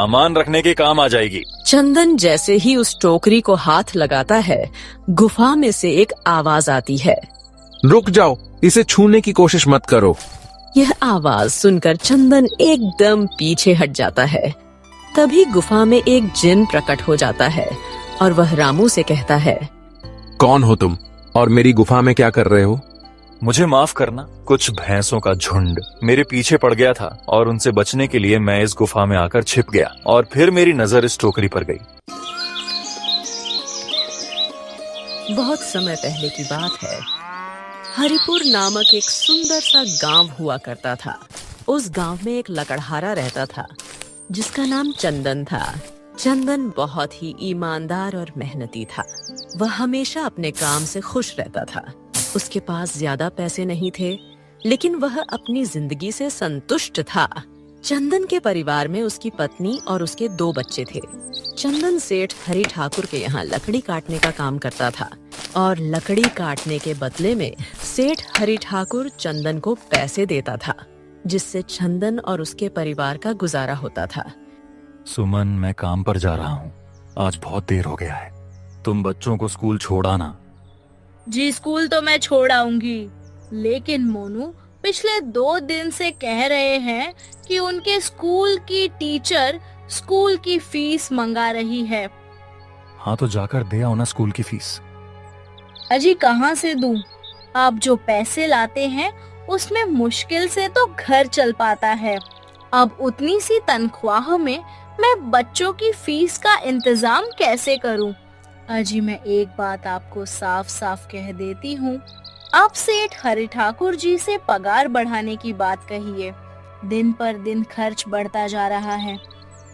सामान रखने के काम आ जाएगी। चंदन जैसे ही उस टोकरी को हाथ लगाता है, गुफा में से एक आवाज आती है। रुक जाओ, इसे छूने की कोशिश मत करो। यह आवाज सुनकर चंदन एकदम पीछे हट जाता है। तभी गुफा में एक जिन प्रकट हो जाता है और वह रामू से कहता है, कौन हो तुम और मेरी गुफा में क्या कर रहे हो? मुझे माफ करना, कुछ भैंसों का झुंड मेरे पीछे पड़ गया था और उनसे बचने के लिए मैं इस गुफा में आकर छिप गया और फिर मेरी नजर इस टोकरी पर गई। बहुत समय पहले की बात है। हरिपुर नामक एक सुंदर सा गांव हुआ करता था। उस गांव में एक लकड़हारा रहता था जिसका नाम चंदन था। चंदन बहुत ही ईमानदार और मेहनती था। वह हमेशा अपने काम से खुश रहता था। उसके पास ज्यादा पैसे नहीं थे, लेकिन वह अपनी जिंदगी से संतुष्ट था। चंदन के परिवार में उसकी पत्नी और उसके 2 बच्चे थे। चंदन सेठ हरि ठाकुर के यहाँ लकड़ी काटने का काम करता था और लकड़ी काटने के बदले में सेठ हरि ठाकुर चंदन को पैसे देता था, जिससे चंदन और उसके परिवार का गुजारा होता था। सुमन, मैं काम पर जा रहा हूँ। आज बहुत देर हो गया है। तुम बच्चों को स्कूल छोड़ आना। जी, स्कूल तो मैं छोड़ आऊंगी, लेकिन मोनू पिछले 2 दिन से कह रहे हैं कि उनके स्कूल की टीचर स्कूल की फीस मंगा रही है। हाँ, तो जाकर दे आओ ना स्कूल की फीस। अजी, कहाँ से दूं? आप जो पैसे लाते हैं उसमें मुश्किल से तो घर चल पाता है। अब उतनी सी तनख्वाह में मैं बच्चों की फीस का इंतजाम कैसे करूं? अजी, मैं एक बात आपको साफ साफ कह देती हूँ, आप सेठ हरि ठाकुर जी से पगार बढ़ाने की बात कहिए। दिन पर दिन खर्च बढ़ता जा रहा है।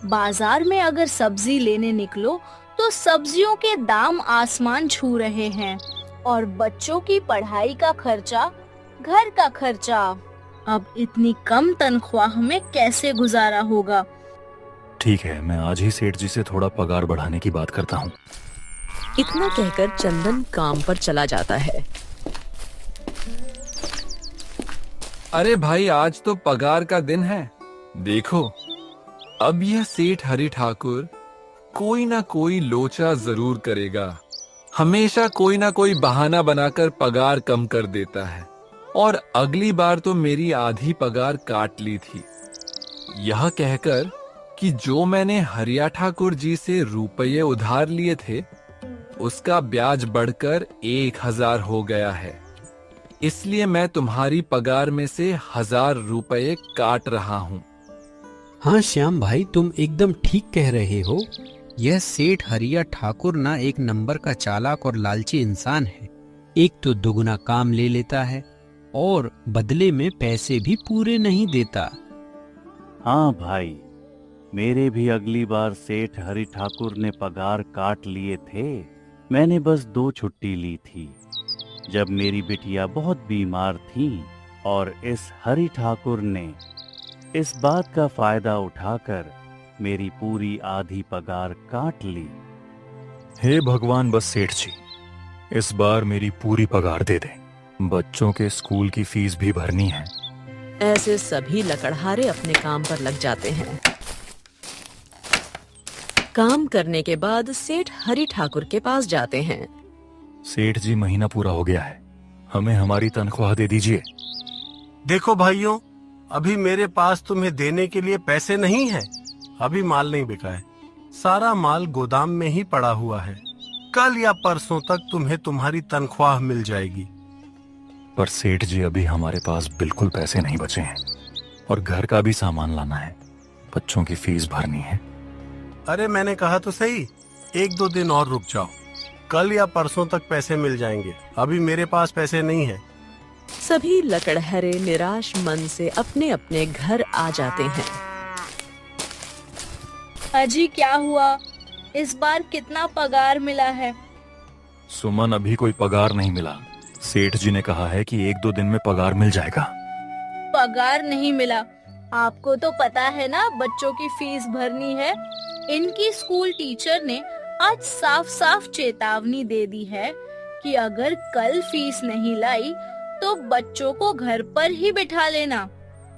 बाजार में अगर सब्जी लेने निकलो तो सब्जियों के दाम आसमान छू रहे हैं और बच्चों की पढ़ाई का खर्चा, घर का खर्चा, अब इतनी कम तनख्वाह में कैसे गुजारा होगा? ठीक है, मैं आज ही सेठ जी से थोड़ा पगार बढ़ाने की बात करता हूँ। इतना कहकर चंदन काम पर चला जाता है। अरे भाई, आज तो पगार का दिन है। देखो, अब यह सेठ हरि ठाकुर कोई ना कोई लोचा जरूर करेगा। हमेशा कोई ना कोई बहाना बनाकर पगार कम कर देता है और अगली बार तो मेरी आधी पगार काट ली थी, यह कहकर कि जो मैंने हरिया ठाकुर जी से रुपये उधार लिए थे उसका ब्याज बढ़कर 1000 हो गया है। इसलिए मैं तुम्हारी पगार में से 1000 रुपये काट रहा हूँ। हाँ श्याम भाई, तुम एकदम ठीक कह रहे हो। यह सेठ हरिया ठाकुर ना एक नंबर का चालाक और लालची इंसान है। एक तो दुगना काम ले लेता है और बदले में पैसे भी पूरे नहीं देता। हाँ भाई, मेरे भी अगली बार सेठ हरि ठाकुर ने पगार काट लिए थे। मैंने बस 2 छुट्टी ली थी जब मेरी बिटिया बहुत बीमार थी और इस हरि ठाकुर ने इस बात का फायदा उठाकर मेरी पूरी आधी पगार काट ली। हे भगवान, बस सेठ जी, इस बार मेरी पूरी पगार दे दें। बच्चों के स्कूल की फीस भी भरनी है। ऐसे सभी लकड़हारे अपने काम पर लग जाते हैं। काम करने के बाद सेठ हरि ठाकुर के पास जाते हैं। सेठ जी, महीना पूरा हो गया है, हमें हमारी तनख्वाह दे दीजिए। देखो भाइयों, अभी मेरे पास तुम्हें देने के लिए पैसे नहीं है। अभी माल नहीं बिका है, सारा माल गोदाम में ही पड़ा हुआ है। कल या परसों तक तुम्हें तुम्हारी तनख्वाह मिल जाएगी। पर सेठ जी, अभी हमारे पास बिल्कुल पैसे नहीं बचे हैं और घर का भी सामान लाना है, बच्चों की फीस भरनी है। अरे मैंने कहा तो सही, 1-2 दिन और रुक जाओ, कल या परसों तक पैसे मिल जाएंगे। अभी मेरे पास पैसे नहीं है। सभी लकड़हारे निराश मन से अपने अपने घर आ जाते हैं। अजी, क्या हुआ? इस बार कितना पगार मिला है? सुमन, अभी कोई पगार नहीं मिला। सेठ जी ने कहा है कि 1-2 दिन में पगार मिल जाएगा। पगार नहीं मिला? आपको तो पता है ना बच्चों की फीस भरनी है। इनकी स्कूल टीचर ने आज साफ साफ चेतावनी दे दी है कि अगर कल फीस नहीं लाई तो बच्चों को घर पर ही बिठा लेना।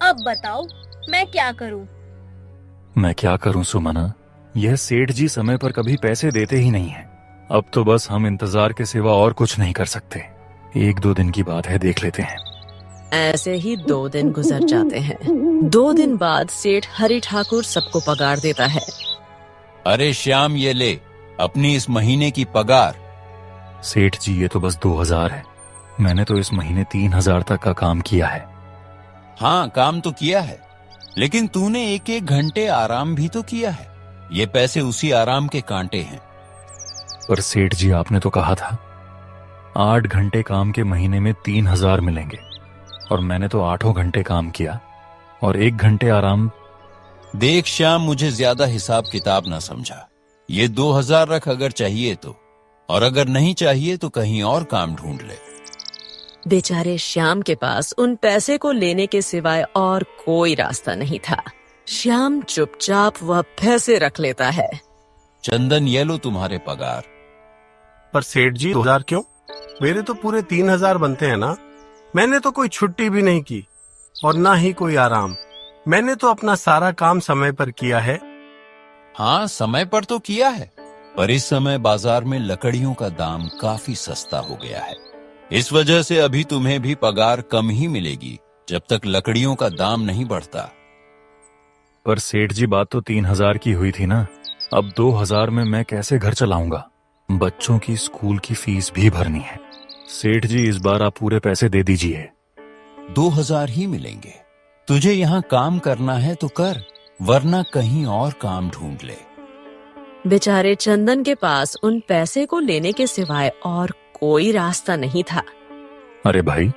अब बताओ मैं क्या करूं? मैं क्या करूं सुमना, यह सेठ जी समय पर कभी पैसे देते ही नहीं है। अब तो बस हम इंतजार के सिवा और कुछ नहीं कर सकते। 1-2 दिन की बात है, देख लेते हैं। ऐसे ही 2 दिन गुजर जाते हैं। 2 दिन बाद सेठ हरि ठाकुर सबको पगार देता है। अरे श्याम, ये ले अपनी इस महीने की पगार। सेठ जी, ये तो बस 2000 है। मैंने तो इस महीने 3000 तक का काम किया है। हाँ, काम तो किया है, लेकिन तूने 1-1 घंटे आराम भी तो किया है। ये पैसे उसी आराम के कांटे हैं। पर सेठ जी, आपने तो कहा था 8 घंटे काम के महीने में 3000 मिलेंगे, और मैंने तो 8 घंटे काम किया और 1 घंटे आराम। देख श्याम, मुझे ज्यादा हिसाब किताब ना समझा। ये 2000 रख अगर चाहिए तो, और अगर नहीं चाहिए तो कहीं और काम ढूंढ ले। बेचारे श्याम के पास उन पैसे को लेने के सिवाय और कोई रास्ता नहीं था। श्याम चुपचाप वह पैसे रख लेता है। चंदन, ये लो तुम्हारे पगार। पर सेठ जी, 2000 क्यों? मेरे तो पूरे 3000 बनते हैं ना। मैंने तो कोई छुट्टी भी नहीं की और ना ही कोई आराम। मैंने तो अपना सारा काम समय पर किया है। हाँ, समय पर तो किया है, पर इस समय बाजार में लकड़ियों का दाम काफी सस्ता हो गया है। इस वजह से अभी तुम्हें भी पगार कम ही मिलेगी, जब तक लकड़ियों का दाम नहीं बढ़ता। पर सेठ जी, बात तो 3000 की हुई थी ना। अब 2000 में मैं कैसे घर चलाऊंगा? बच्चों की स्कूल की फीस भी भरनी है। सेठ जी, इस बार आप पूरे पैसे दे दीजिए। 2000 ही मिलेंगे। तुझे यहाँ काम करना है तो कर, वरना कहीं और काम ढूंढ ले। बेचारे चंदन के पास उन पैसे को लेने के सिवाय और कोई रास्ता नहीं था। अरे भाई,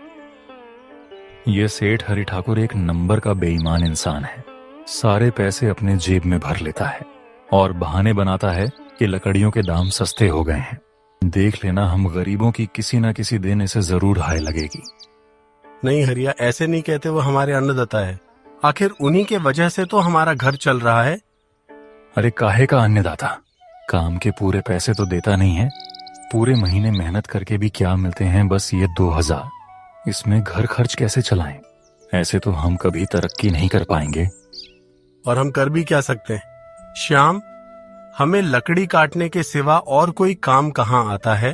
ये सेठ हरि ठाकुर एक नंबर का बेईमान इंसान है। सारे पैसे अपने जेब में भर लेता है और बहाने बनाता है कि लकड़ियों के दाम सस्ते हो गए हैं। देख लेना, हम गरीबों की किसी न किसी दिन इसे जरूर हाय लगेगी। नहीं हरिया, ऐसे नहीं कहते, वो हमारे अन्नदाता है। आखिर उन्हीं के वजह से तो हमारा घर चल रहा है। अरे काहे का अन्नदाता? काम के पूरे पैसे तो देता नहीं है। पूरे महीने मेहनत करके भी क्या मिलते हैं, बस ये 2000। इसमें घर खर्च कैसे चलाएं? ऐसे तो हम कभी तरक्की नहीं कर पाएंगे। और हम कर भी क्या सकते हैं? श्याम, हमें लकड़ी काटने के सिवा और कोई काम कहाँ आता है?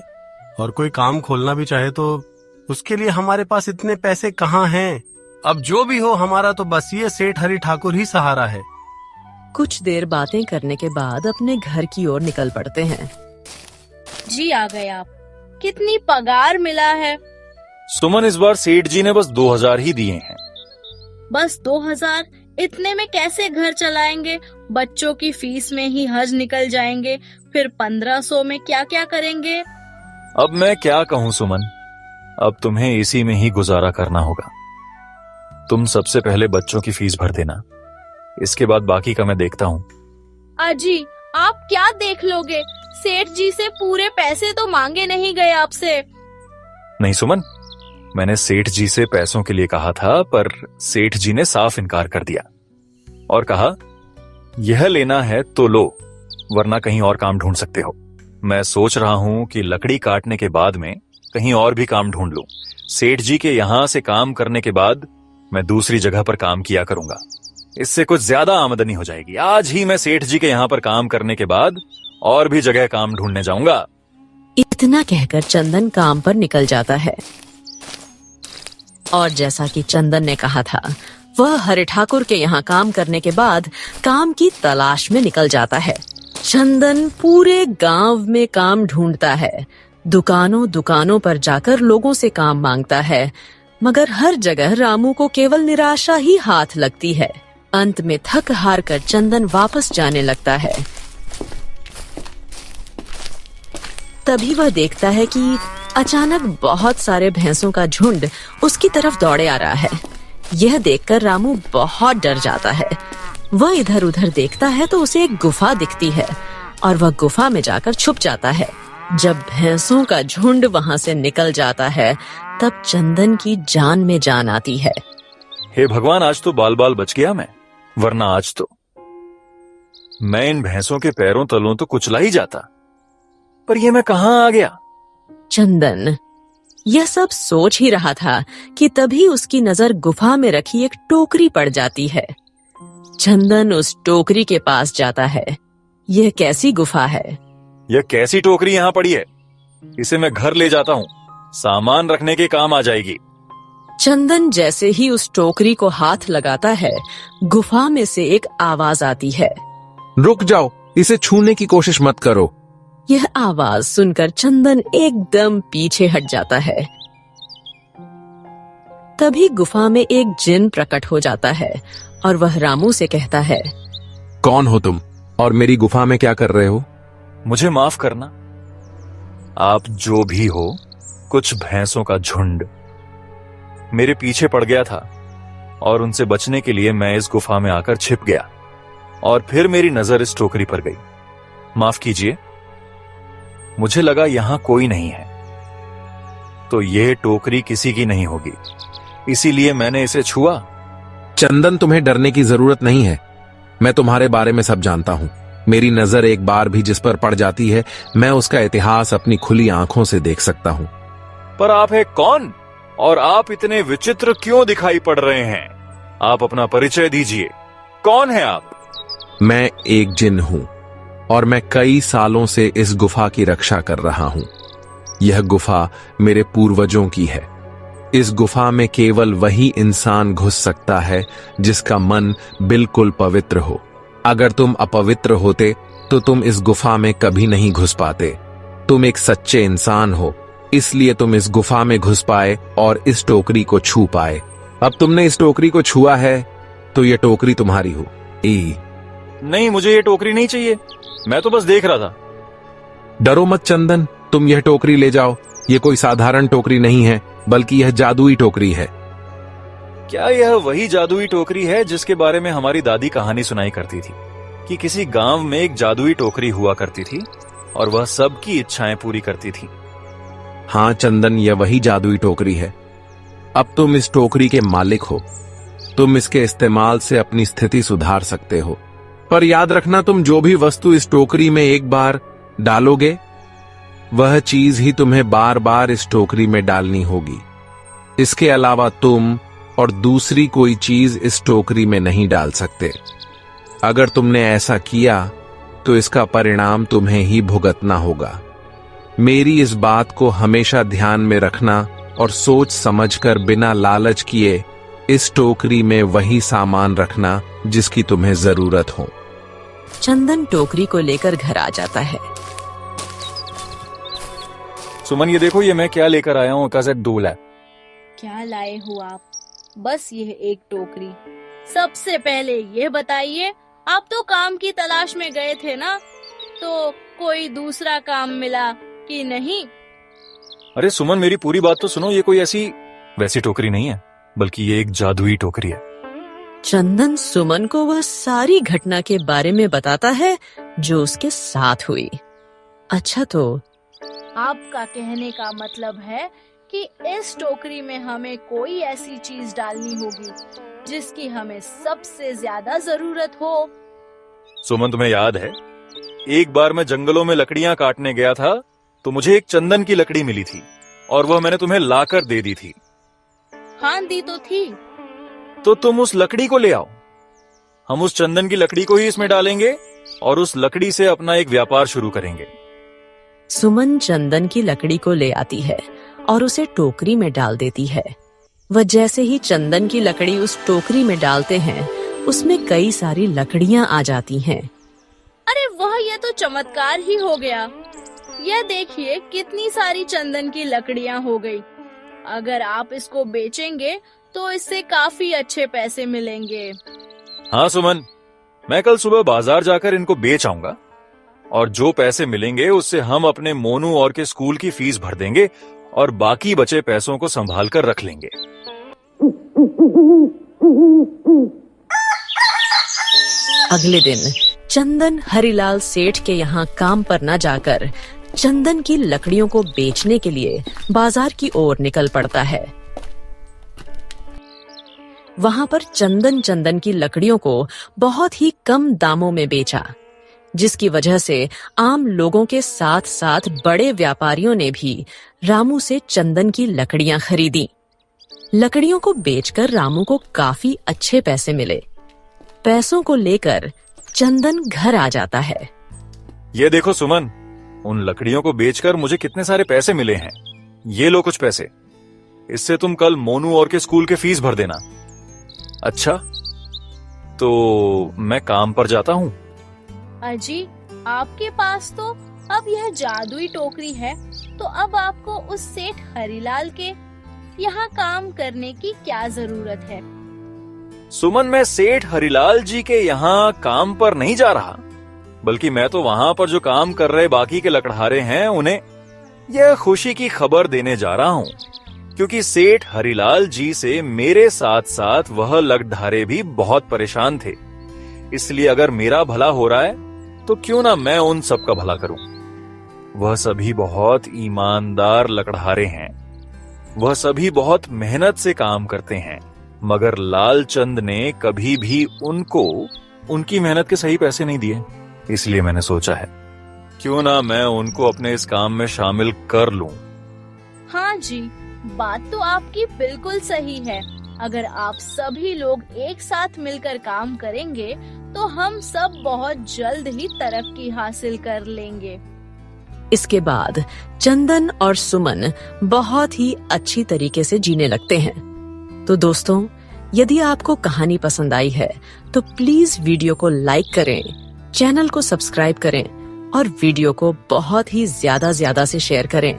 और कोई काम खोलना भी चाहे तो उसके लिए हमारे पास इतने पैसे कहाँ हैं? अब जो भी हो, हमारा तो बस ये सेठ हरि ठाकुर ही सहारा है। कुछ देर बातें करने के बाद अपने घर की ओर निकल पड़ते हैं। जी आ गए आप। कितनी पगार मिला है? सुमन, इस बार सेठ जी ने बस 2000 ही दिए हैं। बस 2000? इतने में कैसे घर चलाएंगे? बच्चों की फीस में ही हज निकल जाएंगे, फिर 1500 में क्या क्या करेंगे? अब मैं क्या कहूँ सुमन, अब तुम्हें इसी में ही गुजारा करना होगा। तुम सबसे पहले बच्चों की फीस भर देना, इसके बाद बाकी का मैं देखता हूँ। अजी, आप क्या देख लोगे? सेठ जी से पूरे पैसे तो मांगे नहीं गए आपसे। नहीं सुमन, मैंने सेठ जी से पैसों के लिए कहा था, पर सेठ जी ने साफ इनकार कर दिया और कहा, यह लेना है तो लो, वरना कहीं और काम ढूंढ सकते हो। मैं सोच रहा हूं कि लकड़ी काटने के बाद में कहीं और भी काम ढूंढ लूं। सेठ जी के यहां से काम करने के बाद मैं दूसरी जगह पर काम किया करूंगा, इससे कुछ ज्यादा आमदनी हो जाएगी। आज ही मैं सेठ जी के यहाँ पर काम करने के बाद और भी जगह काम ढूंढने जाऊंगा। इतना कहकर चंदन काम पर निकल जाता है और जैसा कि चंदन ने कहा था, वह हरि ठाकुर के यहाँ काम करने के बाद काम की तलाश में निकल जाता है। चंदन पूरे गांव में काम ढूंढता है, दुकानों दुकानों पर जाकर लोगों से काम मांगता है, मगर हर जगह रामू को केवल निराशा ही हाथ लगती है। अंत में थक हार कर चंदन वापस जाने लगता है। तभी वह देखता है कि अचानक बहुत सारे भैंसों का झुंड उसकी तरफ दौड़े आ रहा है। यह देखकर रामू बहुत डर जाता है। वह इधर उधर देखता है तो उसे एक गुफा दिखती है और वह गुफा में जाकर छुप जाता है। जब भैंसों का झुंड वहां से निकल जाता है, तब चंदन की जान में जान आती है। हे भगवान, आज तो बाल बाल बच गया मैं, वरना आज तो मैं इन भैंसों के पैरों तलों तो कुचला ही जाता। पर ये मैं कहाँ आ गया? चंदन यह सब सोच ही रहा था कि तभी उसकी नजर गुफा में रखी एक टोकरी पड़ जाती है। चंदन उस टोकरी के पास जाता है। यह कैसी गुफा है? यह कैसी टोकरी यहाँ पड़ी है? इसे मैं घर ले जाता हूँ, सामान रखने के काम आ जाएगी। चंदन जैसे ही उस टोकरी को हाथ लगाता है, गुफा में से एक आवाज आती है। रुक जाओ, इसे छूने की कोशिश मत करो। यह आवाज सुनकर चंदन एकदम पीछे हट जाता है। तभी गुफा में एक जिन प्रकट हो जाता है और वह रामू से कहता है, कौन हो तुम और मेरी गुफा में क्या कर रहे हो? मुझे माफ करना, आप जो भी हो, कुछ भैंसों का झुंड मेरे पीछे पड़ गया था और उनसे बचने के लिए मैं इस गुफा में आकर छिप गया और फिर मेरी नजर इस टोकरी पर गई। माफ कीजिए, मुझे लगा यहां कोई नहीं है, तो यह टोकरी किसी की नहीं होगी, इसीलिए मैंने इसे छुआ। चंदन, तुम्हें डरने की जरूरत नहीं है। मैं तुम्हारे बारे में सब जानता हूँ। मेरी नजर एक बार भी जिस पर पड़ जाती है, मैं उसका इतिहास अपनी खुली आंखों से देख सकता हूँ। पर आप है कौन और आप इतने विचित्र क्यों दिखाई पड़ रहे हैं? आप अपना परिचय दीजिए, कौन है आप? मैं एक जिन हूँ और मैं कई सालों से इस गुफा की रक्षा कर रहा हूँ। यह गुफा मेरे पूर्वजों की है। इस गुफा में केवल वही इंसान घुस सकता है जिसका मन बिल्कुल पवित्र हो। अगर तुम अपवित्र होते तो तुम इस गुफा में कभी नहीं घुस पाते। तुम एक सच्चे इंसान हो, इसलिए तुम इस गुफा में घुस पाए और इस टोकरी को छू पाए। अब तुमने इस टोकरी को छुआ है तो यह टोकरी तुम्हारी हो। नहीं, मुझे ये टोकरी नहीं चाहिए, मैं तो बस देख रहा था। डरो मत चंदन, तुम यह टोकरी ले जाओ। यह कोई साधारण टोकरी नहीं है, बल्कि यह जादुई टोकरी है। क्या यह वही जादुई टोकरी है जिसके बारे में हमारी दादी कहानी सुनाई करती थी कि किसी गांव में एक जादुई टोकरी हुआ करती थी और वह सबकी इच्छाएं पूरी करती थी? हाँ चंदन, यह वही जादुई टोकरी है। अब तुम इस टोकरी के मालिक हो। तुम इसके इस्तेमाल से अपनी स्थिति सुधार सकते हो। पर याद रखना, तुम जो भी वस्तु इस टोकरी में एक बार डालोगे, वह चीज ही तुम्हें बार बार इस टोकरी में डालनी होगी। इसके अलावा तुम और दूसरी कोई चीज इस टोकरी में नहीं डाल सकते। अगर तुमने ऐसा किया तो इसका परिणाम तुम्हें ही भुगतना होगा। मेरी इस बात को हमेशा ध्यान में रखना और सोच समझकर बिना लालच किए इस टोकरी में वही सामान रखना जिसकी तुम्हें जरूरत हो। चंदन टोकरी को लेकर घर आ जाता है। सुमन, ये देखो, ये मैं क्या लेकर आया हूँ, कासेट डोल है। क्या लाए हो आप? बस यह एक टोकरी। सबसे पहले ये बताइए, आप तो काम की तलाश में गए थे ना, तो कोई दूसरा काम मिला कि नहीं? अरे सुमन, मेरी पूरी बात तो सुनो। ये कोई ऐसी वैसी टोकरी नहीं है, बल्कि ये एक जादुई टोकरी है। चंदन सुमन को वह सारी घटना के बारे में बताता है जो उसके साथ हुई। अच्छा, तो आपका कहने का मतलब है कि इस टोकरी में हमें कोई ऐसी चीज डालनी होगी जिसकी हमें सबसे ज्यादा जरूरत हो। सुमन, तुम्हें याद है, एक बार मैं जंगलों में लकड़ियां काटने गया था तो मुझे एक चंदन की लकड़ी मिली थी और वह मैंने तुम्हें लाकर दे दी थी। हाँ, दी तो थी। तो तुम उस लकड़ी को ले आओ। हम उस चंदन की लकड़ी को ही इसमें डालेंगे और उस लकड़ी से अपना एक व्यापार शुरू करेंगे। सुमन चंदन की लकड़ी को ले आती है और उसे टोकरी में डाल देती है। वह जैसे ही चंदन की लकड़ी उस टोकरी में डालते हैं, उसमें कई सारी लकड़ियां आ जाती हैं। अरे वाह, यह तो चमत्कार ही हो गया। यह देखिए, कितनी सारी चंदन की लकड़ियां हो गई। अगर आप इसको बेचेंगे तो इससे काफी अच्छे पैसे मिलेंगे। हाँ सुमन, मैं कल सुबह बाजार जाकर इनको बेच आऊंगा और जो पैसे मिलेंगे उससे हम अपने मोनू और के स्कूल की फीस भर देंगे और बाकी बचे पैसों को संभाल कर रख लेंगे। अगले दिन चंदन हरिलाल सेठ के यहाँ काम पर न जाकर चंदन की लकड़ियों को बेचने के लिए बाजार की ओर निकल पड़ता है। वहां पर चंदन की लकड़ियों को बहुत ही कम दामों में बेचा, जिसकी वजह से आम लोगों के साथ साथ बड़े व्यापारियों ने भी रामू से चंदन की लकड़ियां खरीदी। लकड़ियों को बेचकर रामू को काफी अच्छे पैसे मिले। पैसों को लेकर चंदन घर आ जाता है। ये देखो सुमन, उन लकड़ियों को बेचकर मुझे कितने सारे पैसे मिले हैं। ये लो कुछ पैसे, इससे तुम कल मोनू और के स्कूल के फीस भर देना। अच्छा, तो मैं काम पर जाता हूँ। अजी, आपके पास तो अब यह जादुई टोकरी है, तो अब आपको उस सेठ हरिलाल के यहाँ काम करने की क्या जरूरत है? सुमन, मैं सेठ हरिलाल जी के यहाँ काम पर नहीं जा रहा, बल्कि मैं तो वहाँ पर जो काम कर रहे बाकी के लकड़हारे हैं उन्हें यह खुशी की खबर देने जा रहा हूँ, क्योंकि सेठ हरिलाल जी से मेरे साथ साथ वह लकड़हारे भी बहुत परेशान थे। इसलिए अगर मेरा भला हो रहा है तो क्यों ना मैं उन सब का भला करूं। वह सभी बहुत ईमानदार लकड़हारे हैं, वह सभी बहुत मेहनत से काम करते हैं, मगर लालचंद ने कभी भी उनको उनकी मेहनत के सही पैसे नहीं दिए। इसलिए मैंने सोचा है क्यों ना मैं उनको अपने इस काम में शामिल कर लूं। हाँ जी, बात तो आपकी बिल्कुल सही है। अगर आप सभी लोग एक साथ मिलकर काम करेंगे तो हम सब बहुत जल्द ही तरक्की हासिल कर लेंगे। इसके बाद चंदन और सुमन बहुत ही अच्छी तरीके से जीने लगते हैं। तो दोस्तों, यदि आपको कहानी पसंद आई है तो प्लीज वीडियो को लाइक करें, चैनल को सब्सक्राइब करें और वीडियो को बहुत ही ज्यादा से शेयर करें।